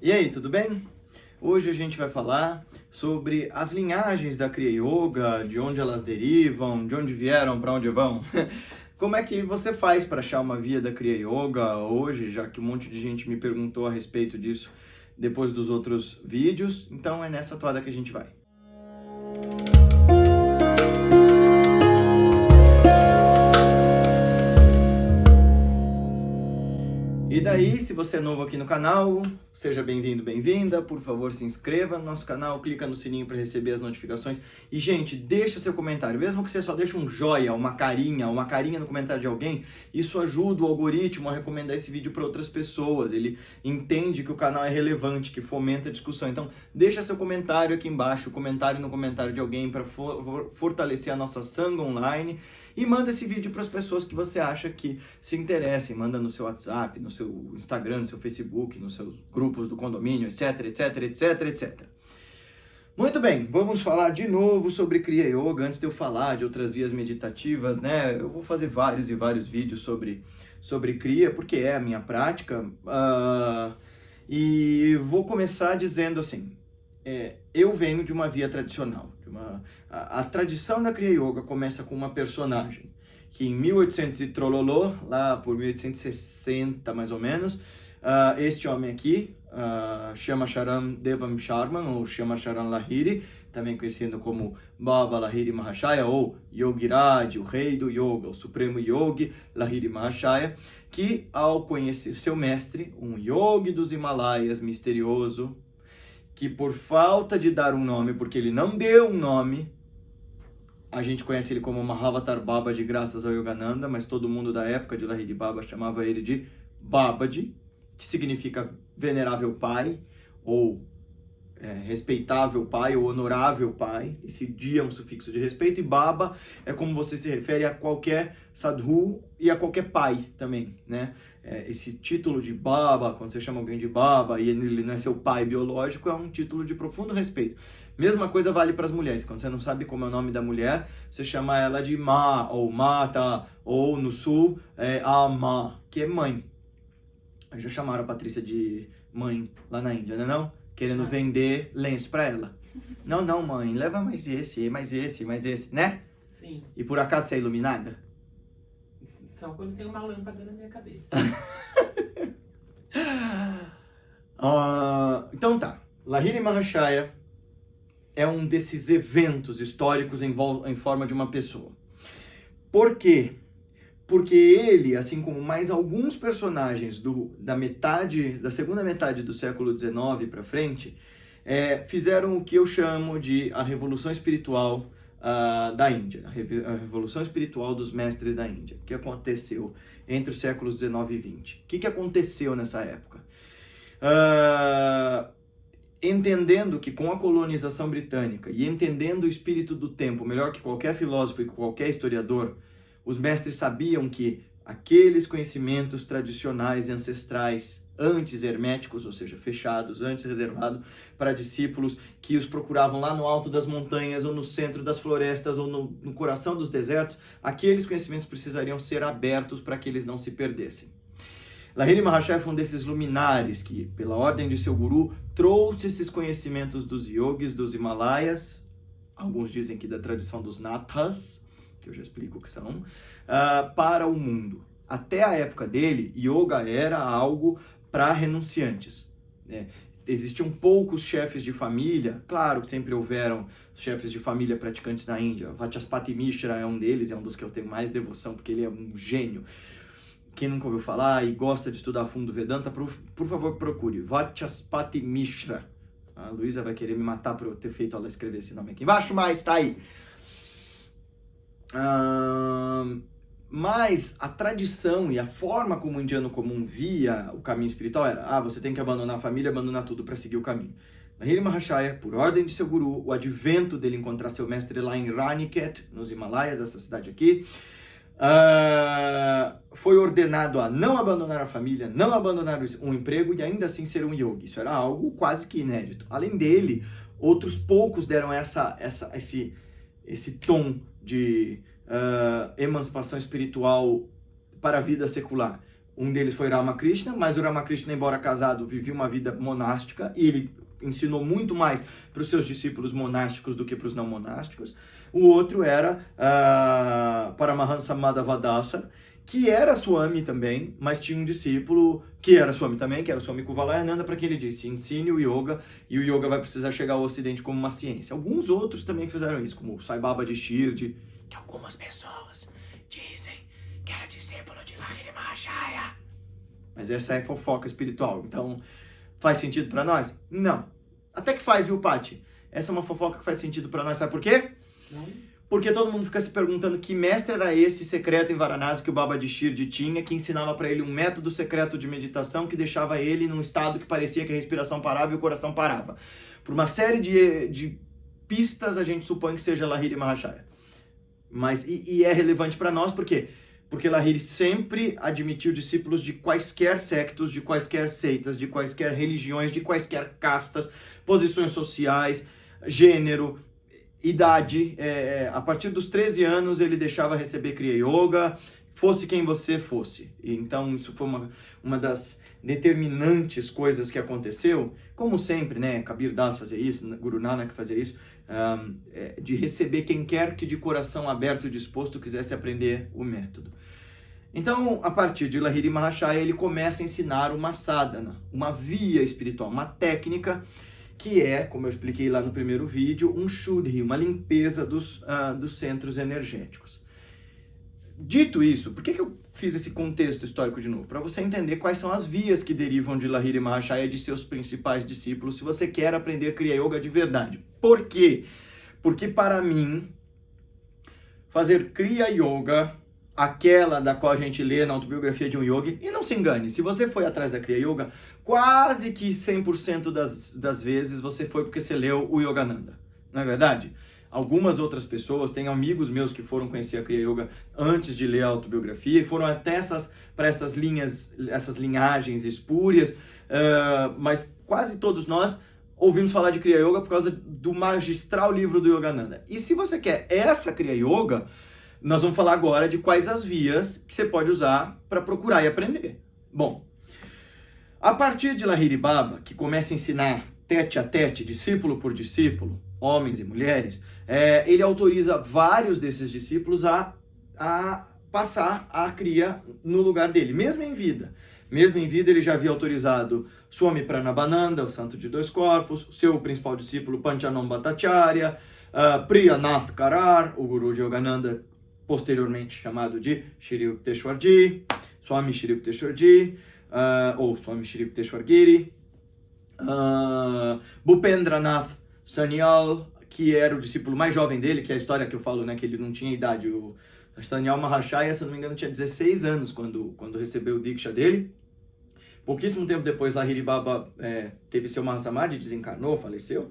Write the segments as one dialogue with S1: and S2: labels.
S1: E aí, tudo bem? Hoje a gente vai falar sobre as linhagens da Kriya Yoga, de onde elas derivam, de onde vieram, para onde vão. Como é que você faz para achar uma via da Kriya Yoga hoje, já que um monte de gente me perguntou a respeito disso depois dos outros vídeos. Então é nessa toada que a gente vai. E daí, se você é novo aqui no canal, seja bem-vindo, bem-vinda. Por favor, se inscreva no nosso canal, clica no sininho para receber as notificações. E, gente, deixa seu comentário. Mesmo que você só deixe um joia, uma carinha no comentário de alguém, isso ajuda o algoritmo a recomendar esse vídeo para outras pessoas. Ele entende que o canal é relevante, que fomenta a discussão. Então, deixa seu comentário aqui embaixo, comentário no comentário de alguém para fortalecer a nossa Sangha online. E manda esse vídeo para as pessoas que você acha que se interessem. Manda no seu WhatsApp, no seu Instagram, no seu Facebook, nos seus grupos do condomínio, etc, etc, etc, etc. Muito bem, vamos falar de novo sobre Kriya Yoga. Antes de eu falar de outras vias meditativas, né? Eu vou fazer vários e vários vídeos sobre Kriya, porque é a minha prática. E vou começar dizendo assim, eu venho de uma via tradicional. A tradição da Kriya Yoga começa com uma personagem que em 1800 e trololô, lá por 1860 mais ou menos, este homem aqui, Shama Charan Devam Sharman, ou Shama Charan Lahiri, também conhecido como Baba Lahiri Mahashaya, ou Yogiraj, o rei do yoga, o supremo yogi Lahiri Mahashaya, que ao conhecer seu mestre, um yogi dos Himalaias misterioso, que por falta de dar um nome, porque ele não deu um nome, a gente conhece ele como Mahavatar Babaji graças ao Yogananda, mas todo mundo da época de Lahiri Baba chamava ele de Babaji, que significa venerável pai, ou respeitável pai, ou honorável pai. Esse dia é um sufixo de respeito, e Baba é como você se refere a qualquer sadhu e a qualquer pai também, né? Esse título de Baba, quando você chama alguém de Baba e ele não é seu pai biológico, é um título de profundo respeito. Mesma coisa vale para as mulheres. Quando você não sabe como é o nome da mulher, você chama ela de Ma, ou Mata, ou no sul, Ama, que é mãe. Já chamaram a Patrícia de mãe lá na Índia, não? Querendo vender lenço para ela. Não, mãe, leva mais esse, né?
S2: Sim.
S1: E por acaso você é iluminada?
S2: Só quando tem uma lâmpada na minha cabeça.
S1: Então tá. Lahiri Mahashaya é um desses eventos históricos em forma de uma pessoa. Por quê? Porque ele, assim como mais alguns personagens da segunda metade do século XIX para frente, fizeram o que eu chamo de a revolução espiritual da Índia, a revolução espiritual dos mestres da Índia. O que aconteceu entre os séculos XIX e XX? O que aconteceu nessa época? Entendendo que com a colonização britânica e entendendo o espírito do tempo melhor que qualquer filósofo e qualquer historiador, os mestres sabiam que aqueles conhecimentos tradicionais e ancestrais, antes herméticos, ou seja, fechados, antes reservados para discípulos que os procuravam lá no alto das montanhas, ou no centro das florestas, ou no coração dos desertos, aqueles conhecimentos precisariam ser abertos para que eles não se perdessem. Lahiri Mahashaya foi um desses luminares que, pela ordem de seu guru, trouxe esses conhecimentos dos yogis dos Himalaias, alguns dizem que da tradição dos Nathas, que eu já explico o que são, para o mundo. Até a época dele, yoga era algo para renunciantes, né? Existiam poucos chefes de família, claro que sempre houveram chefes de família praticantes na Índia. Vachaspati Mishra é um deles, é um dos que eu tenho mais devoção, porque ele é um gênio. Quem nunca ouviu falar e gosta de estudar a fundo Vedanta, por favor, procure. Vachaspati Mishra. A Luísa vai querer me matar por eu ter feito ela escrever esse nome aqui embaixo, mas tá aí. Mas a tradição e a forma como o indiano comum via o caminho espiritual era: você tem que abandonar a família, abandonar tudo para seguir o caminho. Lahiri Mahashaya, por ordem de seu guru, o advento dele encontrar seu mestre lá em Raniket, nos Himalaias, essa cidade aqui, foi ordenado a não abandonar a família, não abandonar um emprego e ainda assim ser um yogi. Isso era algo quase que inédito. Além dele, outros poucos deram esse tom de emancipação espiritual para a vida secular. Um deles foi Ramakrishna, mas o Ramakrishna, embora casado, vivia uma vida monástica e ele ensinou muito mais para os seus discípulos monásticos do que para os não monásticos. O outro era Paramahansa Madhavadasa, que era Swami também, mas tinha um discípulo que era Swami também, que era Swami Kuvalayananda, para quem ele disse, ensine o yoga, e o yoga vai precisar chegar ao ocidente como uma ciência. Alguns outros também fizeram isso, como o Sai Baba de Shirdi, que algumas pessoas dizem que era discípulo de Lahiri Mahashaya. Mas essa é fofoca espiritual, então faz sentido para nós? Não. Até que faz, viu, Paty? Essa é uma fofoca que faz sentido para nós, sabe por quê?
S2: Não.
S1: Porque todo mundo fica se perguntando que mestre era esse secreto em Varanasi que o Baba de Shirdi tinha, que ensinava para ele um método secreto de meditação que deixava ele num estado que parecia que a respiração parava e o coração parava. Por uma série de pistas, a gente supõe que seja Lahiri Mahashaya. Mas, e é relevante para nós, por quê? Porque Lahiri sempre admitiu discípulos de quaisquer sectos, de quaisquer seitas, de quaisquer religiões, de quaisquer castas, posições sociais, gênero, idade. A partir dos 13 anos ele deixava receber Kriya Yoga, fosse quem você fosse. Então isso foi uma das determinantes coisas que aconteceu, como sempre, né? Kabir Das fazia isso, Guru Nanak fazia isso, de receber quem quer que de coração aberto e disposto quisesse aprender o método. Então, a partir de Lahiri Mahashaya, ele começa a ensinar uma sadhana, uma via espiritual, uma técnica que é, como eu expliquei lá no primeiro vídeo, um shuddhi, uma limpeza dos centros energéticos. Dito isso, por que eu fiz esse contexto histórico de novo? Para você entender quais são as vias que derivam de Lahiri Mahashaya, de seus principais discípulos, se você quer aprender Kriya Yoga de verdade. Por quê? Porque para mim, fazer Kriya Yoga, aquela da qual a gente lê na autobiografia de um yogi, e não se engane, se você foi atrás da Kriya Yoga, quase que 100% das vezes você foi porque você leu o Yogananda, não é verdade? Algumas outras pessoas, tem amigos meus que foram conhecer a Kriya Yoga antes de ler a autobiografia e foram até para essas linhagens espúrias, mas quase todos nós ouvimos falar de Kriya Yoga por causa do magistral livro do Yogananda. E se você quer essa Kriya Yoga, nós vamos falar agora de quais as vias que você pode usar para procurar e aprender. Bom, a partir de Lahiri Baba, que começa a ensinar tete a tete, discípulo por discípulo, homens e mulheres, ele autoriza vários desses discípulos a passar a Kriya no lugar dele, mesmo em vida. Mesmo em vida, ele já havia autorizado Swami Pranabananda, o santo de 2 corpos, seu principal discípulo Panchanom Bhattacharya, Priyanath Karar, o guru de Yogananda, posteriormente chamado de Shri Yukteswarji, Swami Shri Yukteswarji, ou Swami Shri Yukteswar Giri, Bhupendranath Sanyal, que era o discípulo mais jovem dele, que é a história que eu falo, né, que ele não tinha idade. O Sanyal Mahashaya, se não me engano, tinha 16 anos quando recebeu o Diksha dele. Pouquíssimo tempo depois, Lahiri Baba teve seu Mahasamadhi, desencarnou, faleceu,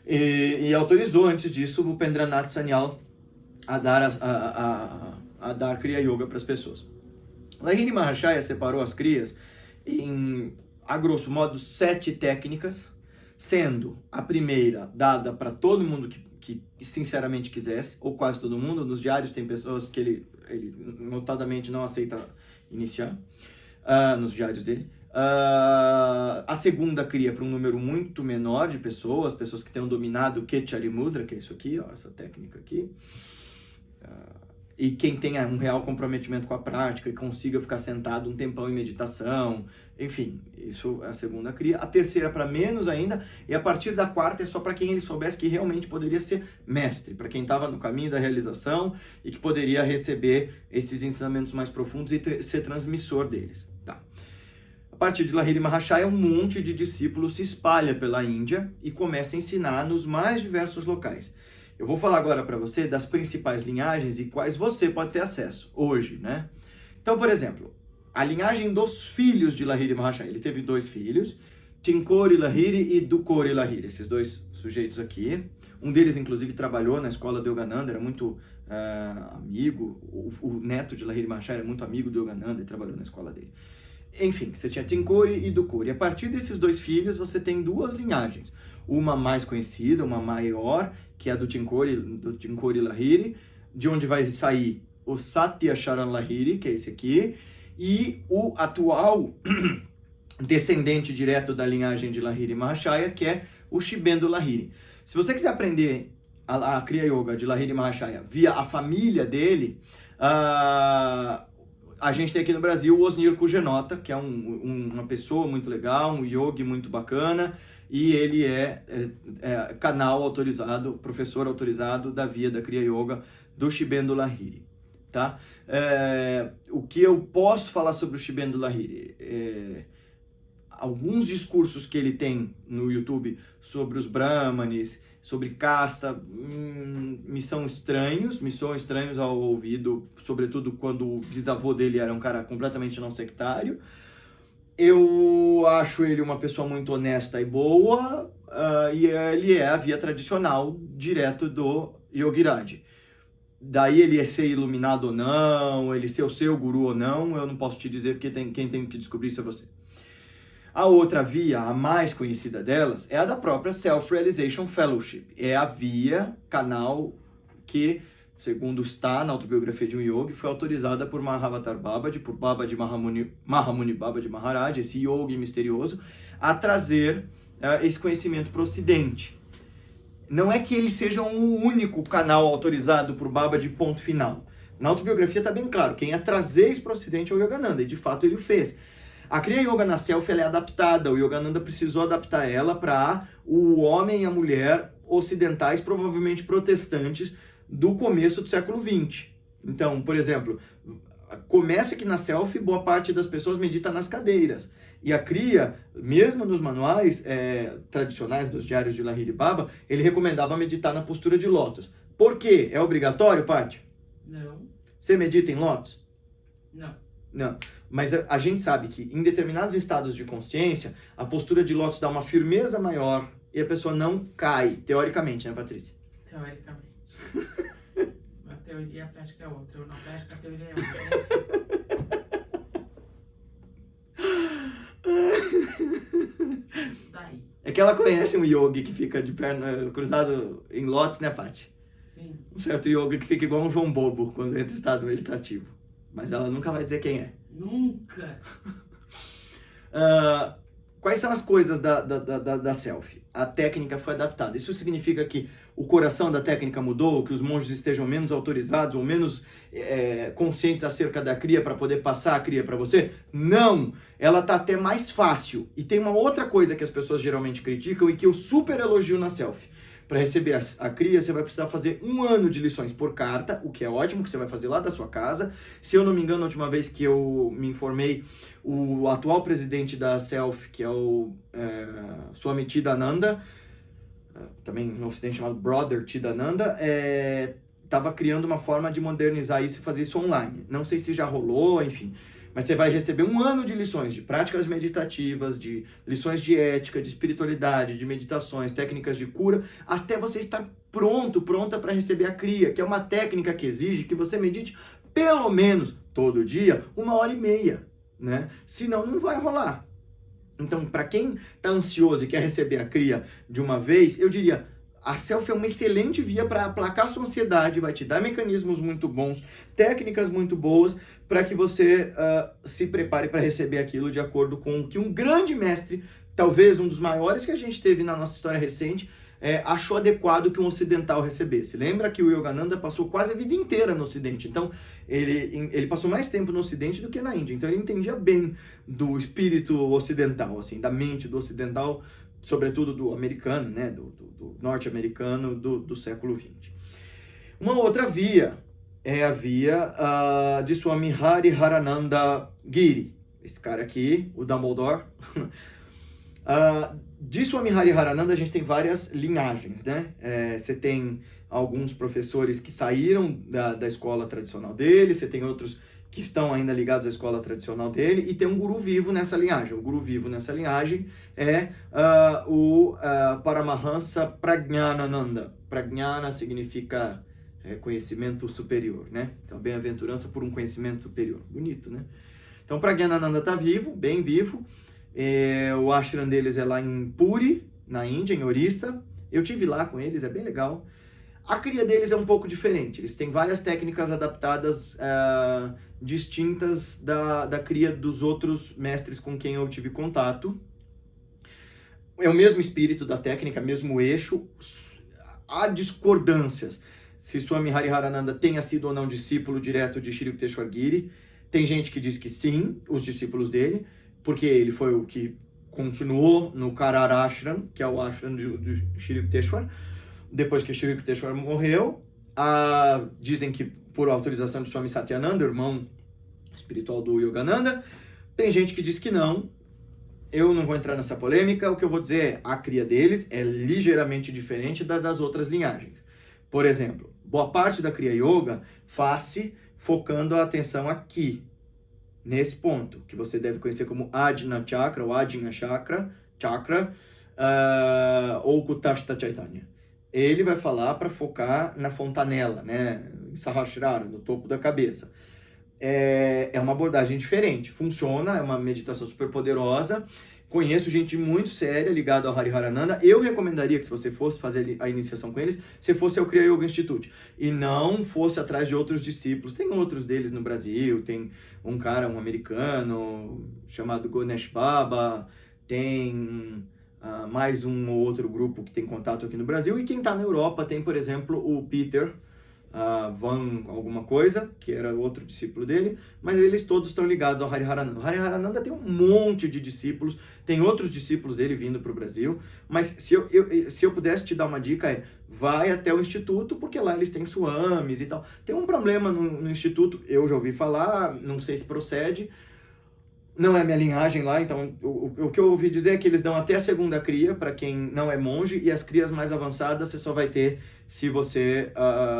S1: e autorizou, antes disso, o Bhupendranath Sanyal a dar Kriya Yoga para as pessoas. Lahiri Mahashaya separou as Kriyas em, a grosso modo, 7 técnicas, sendo a primeira dada para todo mundo que sinceramente quisesse, ou quase todo mundo. Nos diários tem pessoas que ele notadamente não aceita iniciar, nos diários dele. A segunda Kriya para um número muito menor de pessoas que tenham dominado o Kechari Mudra, que é isso aqui, ó, essa técnica aqui. E quem tenha um real comprometimento com a prática e consiga ficar sentado um tempão em meditação, enfim, isso é a segunda Kriya. A terceira para menos ainda, e a partir da quarta é só para quem ele soubesse que realmente poderia ser mestre, para quem estava no caminho da realização e que poderia receber esses ensinamentos mais profundos e ser transmissor deles. Tá. A partir de Lahiri Mahashaya, um monte de discípulos se espalha pela Índia e começa a ensinar nos mais diversos locais. Eu vou falar agora para você das principais linhagens e quais você pode ter acesso hoje, né? Então, por exemplo, a linhagem dos filhos de Lahiri Mahashaya. Ele teve 2 filhos, Tinkori Lahiri e Dukori Lahiri, esses 2 sujeitos aqui. Um deles, inclusive, trabalhou na escola de Yogananda, era muito amigo. O neto de Lahiri Mahashaya era muito amigo do Yogananda e trabalhou na escola dele. Enfim, você tinha Tinkori e Dukori. A partir desses 2 filhos, você tem 2 linhagens. Uma mais conhecida, uma maior, que é a do Tinkori Lahiri, de onde vai sair o Satya Charan Lahiri, que é esse aqui, e o atual descendente direto da linhagem de Lahiri Mahashaya, que é o Shibendra Lahiri. Se você quiser aprender a Kriya Yoga de Lahiri Mahashaya via a família dele, a gente tem aqui no Brasil o Osnir Kujenota, que é uma pessoa muito legal, um yogi muito bacana, e ele é canal autorizado, professor autorizado da via da Kriya Yoga do Shibendra Lahiri, tá? O que eu posso falar sobre o Shibendra Lahiri? Alguns discursos que ele tem no YouTube sobre os brahmanes, sobre casta, me são estranhos ao ouvido, sobretudo quando o bisavô dele era um cara completamente não sectário. Eu acho ele uma pessoa muito honesta e boa, e ele é a via tradicional, direto do Yogiraj. Daí ele ser iluminado ou não, ele ser o seu guru ou não, eu não posso te dizer, porque quem tem que descobrir isso é você. A outra via, a mais conhecida delas, é a da própria Self-Realization Fellowship. É a via, canal, que, segundo está na autobiografia de um yogi, foi autorizada por Mahavatar Babaji, por Babaji Mahamuni Babaji Maharaj, esse yogi misterioso, a trazer esse conhecimento para o Ocidente. Não é que ele seja o único canal autorizado por Babaji, ponto final. Na autobiografia está bem claro, quem ia trazer isso para o Ocidente é o Yogananda, e de fato ele o fez. A Kriya Yoga na Self ela é adaptada, o Yogananda precisou adaptar ela para o homem e a mulher ocidentais, provavelmente protestantes, do começo do século XX. Então, por exemplo, começa que na Self, boa parte das pessoas medita nas cadeiras. E a Kriya, mesmo nos manuais tradicionais dos diários de Lahiri Baba, ele recomendava meditar na postura de lótus. Por quê? É obrigatório, Paty?
S2: Não.
S1: Você medita em lótus?
S2: Não.
S1: Não. Mas a gente sabe que em determinados estados de consciência, a postura de lótus dá uma firmeza maior e a pessoa não cai, teoricamente, né, Patrícia?
S2: Teoricamente. Na teoria, a prática é outra. Na prática, a teoria é outra. Isso daí.
S1: É que ela conhece um yogi que fica de perna cruzado em lótus, né, Paty?
S2: Sim.
S1: Um certo yogi que fica igual um João Bobo quando entra em estado meditativo. Mas ela nunca vai dizer quem é.
S2: Nunca!
S1: Quais são as coisas da Self? A técnica foi adaptada. Isso significa que o coração da técnica mudou, que os monges estejam menos autorizados ou menos conscientes acerca da Kriya para poder passar a Kriya para você? Não! Ela está até mais fácil. E tem uma outra coisa que as pessoas geralmente criticam e que eu super elogio na Self. Para receber a Kriya, você vai precisar fazer 1 ano de lições por carta, o que é ótimo, que você vai fazer lá da sua casa. Se eu não me engano, a última vez que eu me informei, o atual presidente da Self, que é o Swami Chidananda, também no ocidente chamado Brother Chidananda, estava criando uma forma de modernizar isso e fazer isso online. Não sei se já rolou, enfim. Mas você vai receber 1 ano de lições de práticas meditativas, de lições de ética, de espiritualidade, de meditações, técnicas de cura, até você estar pronta para receber a Kriya, que é uma técnica que exige que você medite pelo menos todo dia 1h30, né? Senão não vai rolar. Então, para quem está ansioso e quer receber a Kriya de uma vez, eu diria, a Self é uma excelente via para aplacar sua ansiedade, vai te dar mecanismos muito bons, técnicas muito boas, para que você se prepare para receber aquilo de acordo com o que um grande mestre, talvez um dos maiores que a gente teve na nossa história recente, achou adequado que um ocidental recebesse. Lembra que o Yogananda passou quase a vida inteira no Ocidente, então ele passou mais tempo no Ocidente do que na Índia, então ele entendia bem do espírito ocidental, assim, da mente do ocidental, sobretudo do americano, né, do norte-americano do século XX. Uma outra via é a via de Swami Hariharananda Giri, esse cara aqui, o Dumbledore. De Swami Hariharananda a gente tem várias linhagens, né? Você tem alguns professores que saíram da escola tradicional dele, você tem outros que estão ainda ligados à escola tradicional dele, e tem um guru vivo nessa linhagem. O guru vivo nessa linhagem é o Paramahansa Prajnanananda. Prajnana significa conhecimento superior, né? Então, bem-aventurança por um conhecimento superior. Bonito, né? Então, Prajnanananda está vivo, bem vivo. O ashram deles é lá em Puri, na Índia, em Orissa. Eu tive lá com eles, é bem legal. A cria deles é um pouco diferente, eles têm várias técnicas adaptadas distintas da cria dos outros mestres com quem eu tive contato. É o mesmo espírito da técnica, mesmo eixo, há discordâncias. Se Swami Hariharananda tenha sido ou não discípulo direto de Shri Yukteswar Giri, tem gente que diz que sim, os discípulos dele, porque ele foi o que continuou no Karar Ashram, que é o ashram de Shri Yukteswar, depois que Shri Yukteswar morreu. Dizem que por autorização de Swami Satyananda, irmão espiritual do Yogananda. Tem gente que diz que não. Eu não vou entrar nessa polêmica, o que eu vou dizer é, a cria deles é ligeiramente diferente das outras linhagens. Por exemplo, boa parte da Kriya Yoga faz-se focando a atenção aqui, nesse ponto, que você deve conhecer como Ajna Chakra, ou Ajna Chakra, ou Kutashta Chaitanya. Ele vai falar para focar na fontanela, né, em Sahasrara, no topo da cabeça. É uma abordagem diferente, funciona, é uma meditação super poderosa. Conheço gente muito séria ligada ao Hariharananda. Eu recomendaria que, se você fosse fazer a iniciação com eles, você fosse ao Kriya Yoga Institute e não fosse atrás de outros discípulos. Tem outros deles no Brasil, tem um americano chamado Ganesh Baba, tem mais um ou outro grupo que tem contato aqui no Brasil, e quem está na Europa tem, por exemplo, o Peter Van alguma coisa, que era outro discípulo dele, mas eles todos estão ligados ao Hariharananda. O Hariharananda tem um monte de discípulos, tem outros discípulos dele vindo para o Brasil, mas se eu pudesse te dar uma dica, vai até o Instituto, porque lá eles têm swamis e tal. Tem um problema no Instituto, eu já ouvi falar, não sei se procede, não é minha linhagem lá, então o que eu ouvi dizer é que eles dão até a segunda cria para quem não é monge, e as crias mais avançadas você só vai ter se você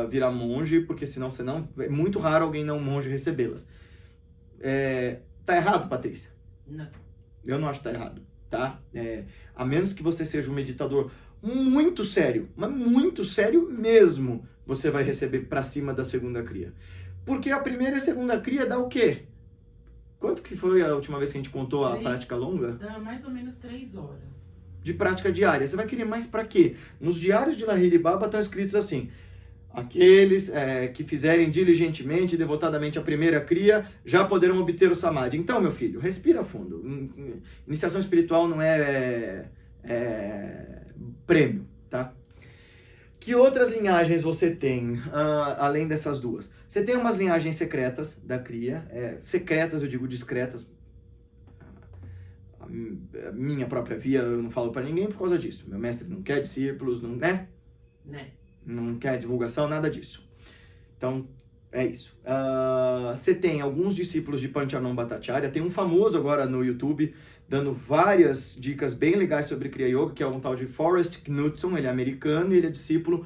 S1: virar monge, porque senão você não... É muito raro alguém não monge recebê-las. Tá errado, Patrícia?
S2: Não.
S1: Eu não acho que tá errado, tá? A menos que você seja um meditador muito sério, mas muito sério mesmo, você vai receber para cima da segunda cria. Porque a primeira e a segunda cria dá o quê? Quanto que foi a última vez que a gente contou a prática longa?
S2: Dá mais ou menos 3 horas.
S1: De prática diária. Você vai querer mais para quê? Nos diários de Lahiri Baba estão escritos assim: aqueles que fizerem diligentemente e devotadamente a primeira cria já poderão obter o Samadhi. Então, meu filho, respira fundo. Iniciação espiritual não é prêmio, tá? Que outras linhagens você tem, além dessas duas? Você tem umas linhagens secretas da cria, secretas, eu digo discretas. A minha própria via eu não falo para ninguém por causa disso. Meu mestre não quer discípulos, não, né? Não quer divulgação, nada disso. Então, é isso. Você tem alguns discípulos de Panchanon Bhattacharya, tem um famoso agora no YouTube, dando várias dicas bem legais sobre Kriya Yoga, que é um tal de Forrest Knudson. Ele é americano e ele é discípulo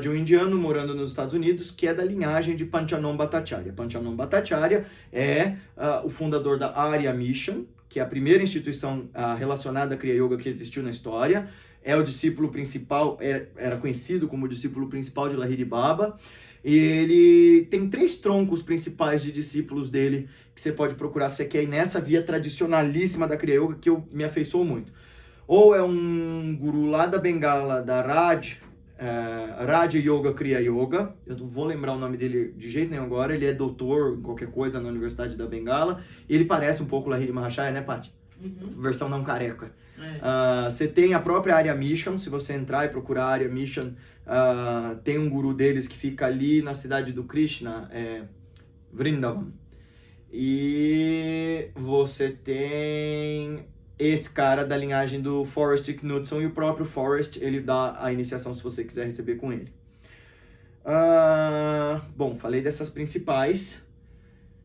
S1: de um indiano morando nos Estados Unidos, que é da linhagem de Panchanon Bhattacharya. Panchanon Bhattacharya é o fundador da Arya Mission, que é a primeira instituição relacionada a Kriya Yoga que existiu na história. É o discípulo principal, era conhecido como o discípulo principal de Lahiri Baba. E ele tem 3 troncos principais de discípulos dele que você pode procurar se você quer ir nessa via tradicionalíssima da Kriya Yoga, que eu me afeiçoo muito. Ou é um guru lá da Bengala, da Raja Yoga Kriya Yoga. Eu não vou lembrar o nome dele de jeito nenhum agora. Ele é doutor em qualquer coisa na Universidade da Bengala. E ele parece um pouco Lahiri Mahashaya, né, Paty? Uhum. Versão não careca. Você tem a própria Arya Mission. Se você entrar e procurar a Arya Mission, tem um guru deles que fica ali na cidade do Krishna, Vrindavan. E você tem esse cara da linhagem do Forrest Knudson, e o próprio Forrest, ele dá a iniciação se você quiser receber com ele. Bom, falei dessas principais.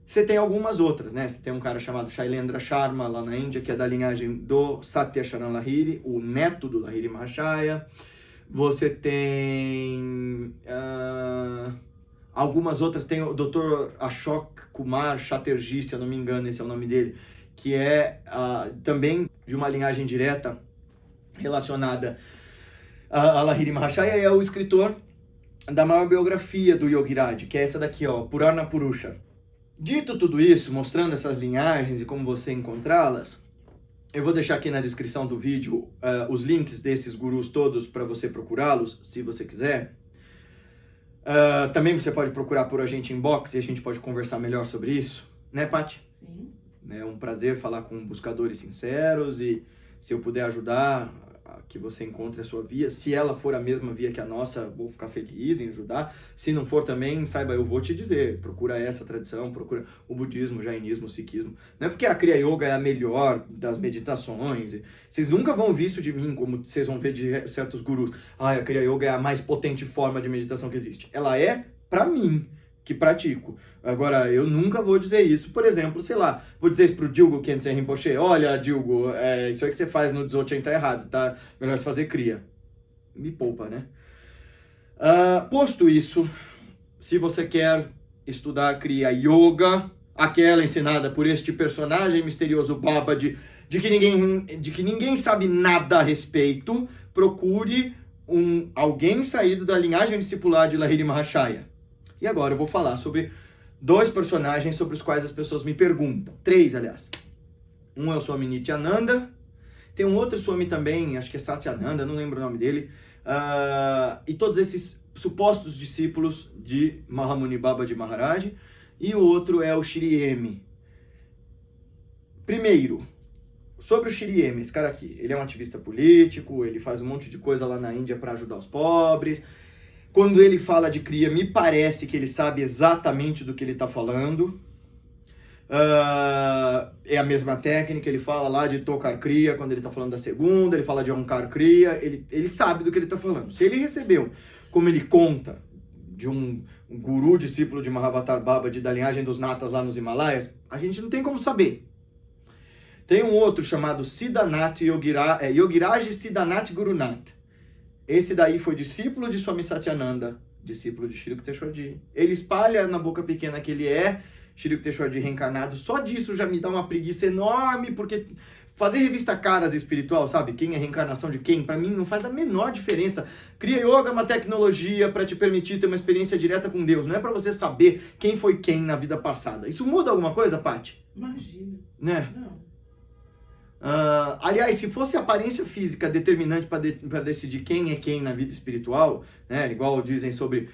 S1: Você tem algumas outras, né? Você tem um cara chamado Shailendra Sharma lá na Índia, que é da linhagem do Satya Charan Lahiri, o neto do Lahiri Mahashaya. Você tem algumas outras, tem o Dr. Ashok Kumar Chatterjee, se eu não me engano, esse é o nome dele, que é também de uma linhagem direta relacionada a Lahiri Mahashaya, é o escritor da maior biografia do Yogiraj, que é essa daqui, ó, Purana Purusha. Dito tudo isso, mostrando essas linhagens e como você encontrá-las, eu vou deixar aqui na descrição do vídeo os links desses gurus todos para você procurá-los, se você quiser. Também você pode procurar por a gente inbox e a gente pode conversar melhor sobre isso, né, Paty?
S2: Sim.
S1: É um prazer falar com buscadores sinceros e se eu puder ajudar a que você encontre a sua via, se ela for a mesma via que a nossa, vou ficar feliz em ajudar. Se não for também, saiba, eu vou te dizer, procura essa tradição, procura o budismo, o jainismo, o sikhismo. Não é porque a Kriya Yoga é a melhor das meditações. Vocês nunca vão ver isso de mim, como vocês vão ver de certos gurus. Ah, a Kriya Yoga é a mais potente forma de meditação que existe. Ela é pra mim, que pratico. Agora, eu nunca vou dizer isso. Por exemplo, sei lá, vou dizer isso pro Dilgo Khyentse Rinpoche. Olha, Dilgo, isso aí que você faz no Dzogchen tá errado, tá? Melhor você fazer Kriya. Me poupa, né? Posto isso, se você quer estudar Kriya Yoga, aquela ensinada por este personagem misterioso Baba de que ninguém sabe nada a respeito, procure alguém saído da linhagem discipular de Lahiri Mahashaya. E agora eu vou falar sobre 2 personagens sobre os quais as pessoas me perguntam. 3, aliás. Um é o Swami Nityananda. Tem um outro Swami também, acho que é Satyananda, não lembro o nome dele. E todos esses supostos discípulos de Mahamuni Baba de Maharaj. E o outro é o Shri M. Primeiro, sobre o Shri M, esse cara aqui. Ele é um ativista político, ele faz um monte de coisa lá na Índia para ajudar os pobres. Quando ele fala de Kriya, me parece que ele sabe exatamente do que ele está falando. É a mesma técnica, ele fala lá de Tokar Kriya, quando ele está falando da segunda, ele fala de Onkar Kriya, ele sabe do que ele está falando. Se ele recebeu, como ele conta, de um guru discípulo de Mahavatar Baba, da linhagem dos Natas lá nos Himalaias, a gente não tem como saber. Tem um outro chamado Siddhanath Yogiraj Siddhanath Gurunath. Esse daí foi discípulo de Swami Satyananda, discípulo de Shri Yukteswarji. Ele espalha na boca pequena que ele é Shri Yukteswarji reencarnado. Só disso já me dá uma preguiça enorme, porque fazer revista caras espiritual, sabe? Quem é reencarnação de quem? Pra mim não faz a menor diferença. Kriya Yoga é uma tecnologia para te permitir ter uma experiência direta com Deus. Não é para você saber quem foi quem na vida passada. Isso muda alguma coisa, Paty?
S2: Imagina.
S1: Né?
S2: Não.
S1: Aliás, se fosse a aparência física determinante para decidir quem é quem na vida espiritual, né, igual dizem sobre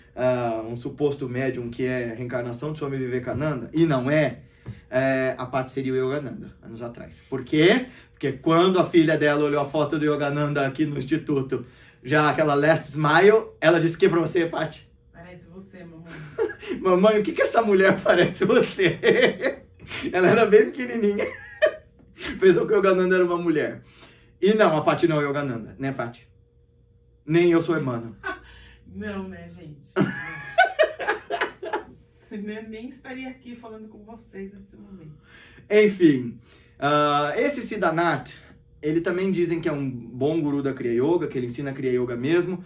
S1: um suposto médium que é a reencarnação de Swami Vivekananda, e não a Paty seria o Yogananda, anos atrás. Por quê? Porque quando a filha dela olhou a foto do Yogananda aqui no instituto, já aquela last smile, ela disse que pra você, Paty?
S2: Parece você, mamãe.
S1: Mamãe, o que essa mulher parece você? Ela era bem pequenininha. Pensou que o Yogananda era uma mulher. E não, a Paty não é o Yogananda, né, Paty? Nem eu sou Emmanuel.
S2: Não, né, gente? Senão eu nem estaria aqui falando com vocês nesse momento.
S1: Enfim, esse Siddhanath, ele também dizem que é um bom guru da Kriya Yoga, que ele ensina Kriya Yoga mesmo.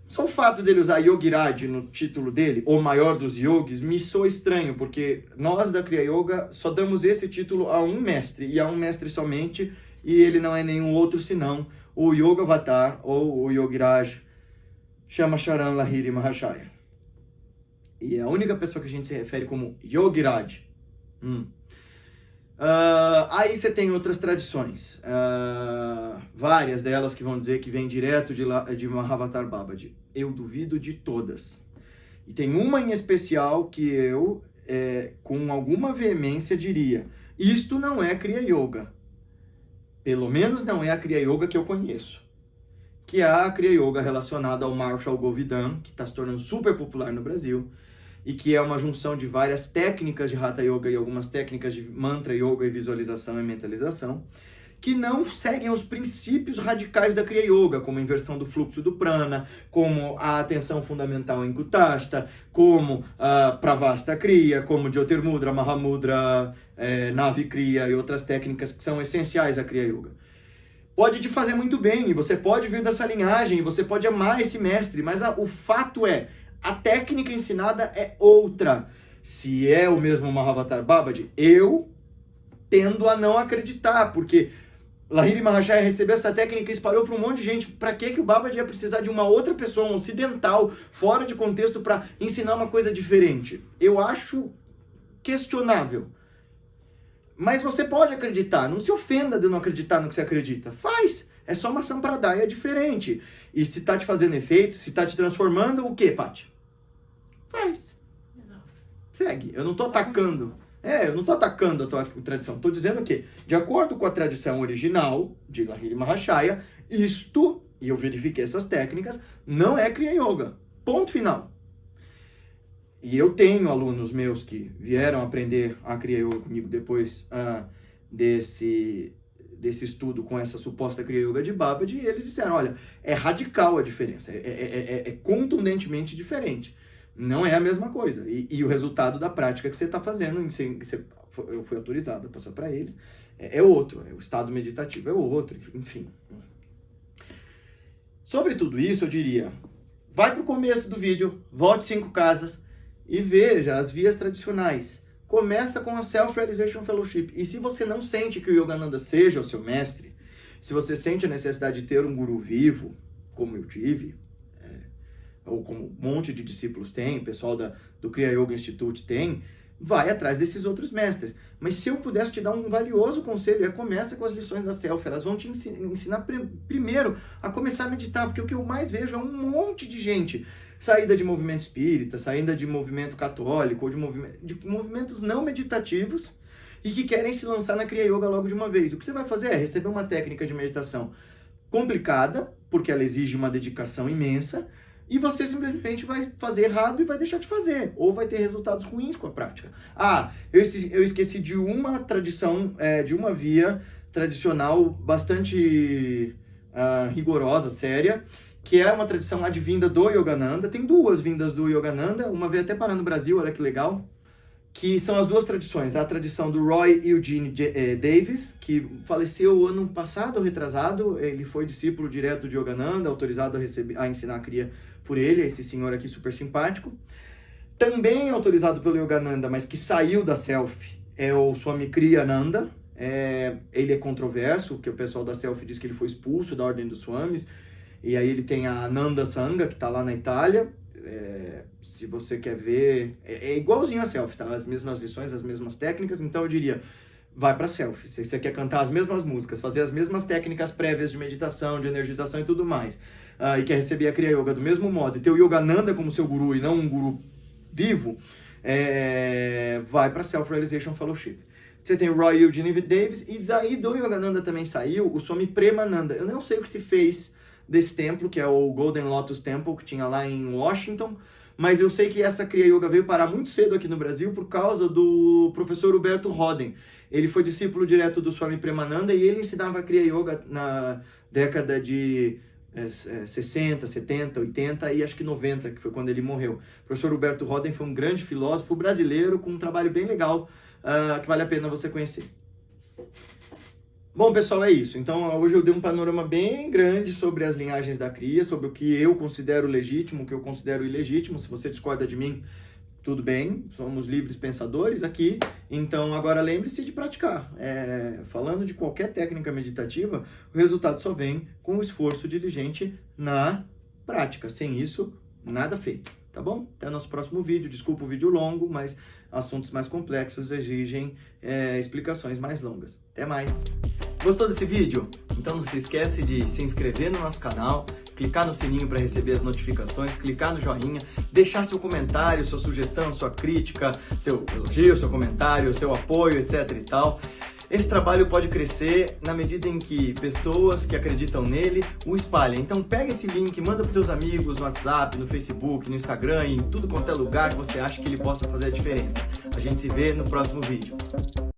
S1: Só o fato dele usar Yogiraj no título dele, o maior dos yogis, me soa estranho, porque nós da Kriya Yoga só damos esse título a um mestre, e a um mestre somente, e ele não é nenhum outro senão o Yogavatar, ou o Yogiraj, chama Charan Lahiri Mahashaya. E é a única pessoa que a gente se refere como Yogiraj. Aí você tem outras tradições, várias delas que vão dizer que vem direto de Mahavatar Babaji. Eu duvido de todas. E tem uma em especial que eu, com alguma veemência, diria: isto não é Kriya Yoga. Pelo menos não é a Kriya Yoga que eu conheço. Que é a Kriya Yoga relacionada ao Marshall Govidan, que está se tornando super popular no Brasil, e que é uma junção de várias técnicas de Hatha Yoga e algumas técnicas de Mantra Yoga e visualização e mentalização, que não seguem os princípios radicais da Kriya Yoga, como a inversão do fluxo do prana, como a atenção fundamental em Kutashta, como a Pravasta Kriya, como Jyotirmudra, Mahamudra, Navi Kriya e outras técnicas que são essenciais à Kriya Yoga. Pode te fazer muito bem, e você pode vir dessa linhagem, e você pode amar esse mestre, mas o fato é, a técnica ensinada é outra. Se é o mesmo Mahavatar Babaji, eu tendo a não acreditar, porque Lahiri Mahashaya recebeu essa técnica e espalhou para um monte de gente. Para que o Babaji ia precisar de uma outra pessoa, um ocidental, fora de contexto, para ensinar uma coisa diferente? Eu acho questionável. Mas você pode acreditar, não se ofenda de não acreditar no que você acredita. Faz! É só uma sampradaya diferente. E se está te fazendo efeito, se está te transformando, o que, Paty? Faz.
S2: Exato.
S1: Segue. Eu não tô atacando. Eu não tô atacando a tua tradição. Tô dizendo que, de acordo com a tradição original de Lahiri Mahashaya, isto, e eu verifiquei essas técnicas, não é Kriya Yoga. Ponto final. E eu tenho alunos meus que vieram aprender a Kriya Yoga comigo depois desse estudo com essa suposta Kriya Yoga de Babaji, e eles disseram, olha, é radical a diferença, é contundentemente diferente. Não é a mesma coisa. E o resultado da prática que você está fazendo, eu fui autorizado a passar para eles, é outro. O estado meditativo é outro, enfim. Sobre tudo isso, eu diria, vai para o começo do vídeo, volte 5 casas e veja as vias tradicionais. Começa com a Self-Realization Fellowship. E se você não sente que o Yogananda seja o seu mestre, se você sente a necessidade de ter um guru vivo, como eu tive, ou como um monte de discípulos tem, o pessoal do Kriya Yoga Institute tem, vai atrás desses outros mestres. Mas se eu pudesse te dar um valioso conselho, começa com as lições da Self. Elas vão te ensinar primeiro a começar a meditar, porque o que eu mais vejo é um monte de gente saída de movimento espírita, saída de movimento católico, ou de movimentos não meditativos, e que querem se lançar na Kriya Yoga logo de uma vez. O que você vai fazer é receber uma técnica de meditação complicada, porque ela exige uma dedicação imensa, e você simplesmente vai fazer errado e vai deixar de fazer, ou vai ter resultados ruins com a prática. Eu esqueci de uma tradição, de uma via tradicional bastante rigorosa, séria, que é uma tradição advinda do Yogananda. Tem 2 vindas do Yogananda, uma veio até parar no Brasil, olha que legal, que são as 2 tradições. A tradição do Roy Eugene Davis, que faleceu ano passado ou retrasado. Ele foi discípulo direto de Yogananda, autorizado a ensinar a Kriya por ele, esse senhor aqui super simpático. Também autorizado pelo Yogananda, mas que saiu da Self, é o Swami Kriyananda. Ele é controverso, porque o pessoal da Self diz que ele foi expulso da Ordem dos Swamis. E aí ele tem a Ananda Sangha, que está lá na Itália. Se você quer ver, é igualzinho a Self, tá? As mesmas lições, as mesmas técnicas. Então eu diria, vai para Self. Se você quer cantar as mesmas músicas, fazer as mesmas técnicas prévias de meditação, de energização e tudo mais, e quer receber a Kriya Yoga do mesmo modo, e ter o Yogananda como seu guru e não um guru vivo, vai para Self-Realization Fellowship. Você tem o Roy Eugene Davis, e daí do Yogananda também saiu o Swami Premananda. Eu não sei o que se fez desse templo, que é o Golden Lotus Temple, que tinha lá em Washington, mas eu sei que essa Kriya Yoga veio parar muito cedo aqui no Brasil por causa do professor Huberto Roden. Ele foi discípulo direto do Swami Premananda e ele ensinava Kriya Yoga na década de 60, 70, 80 e acho que 90, que foi quando ele morreu. O professor Huberto Roden foi um grande filósofo brasileiro com um trabalho bem legal, que vale a pena você conhecer. Bom, pessoal, é isso. Então, hoje eu dei um panorama bem grande sobre as linhagens da Kriya, sobre o que eu considero legítimo, o que eu considero ilegítimo. Se você discorda de mim, tudo bem, somos livres pensadores aqui. Então, agora lembre-se de praticar. Falando de qualquer técnica meditativa, o resultado só vem com o esforço diligente na prática. Sem isso, nada feito. Tá bom? Até o nosso próximo vídeo. Desculpa o vídeo longo, mas assuntos mais complexos exigem explicações mais longas. Até mais! Gostou desse vídeo? Então não se esquece de se inscrever no nosso canal, clicar no sininho para receber as notificações, clicar no joinha, deixar seu comentário, sua sugestão, sua crítica, seu elogio, seu comentário, seu apoio, etc e tal. Esse trabalho pode crescer na medida em que pessoas que acreditam nele o espalhem. Então pega esse link, manda para os teus amigos no WhatsApp, no Facebook, no Instagram, em tudo quanto é lugar que você acha que ele possa fazer a diferença. A gente se vê no próximo vídeo.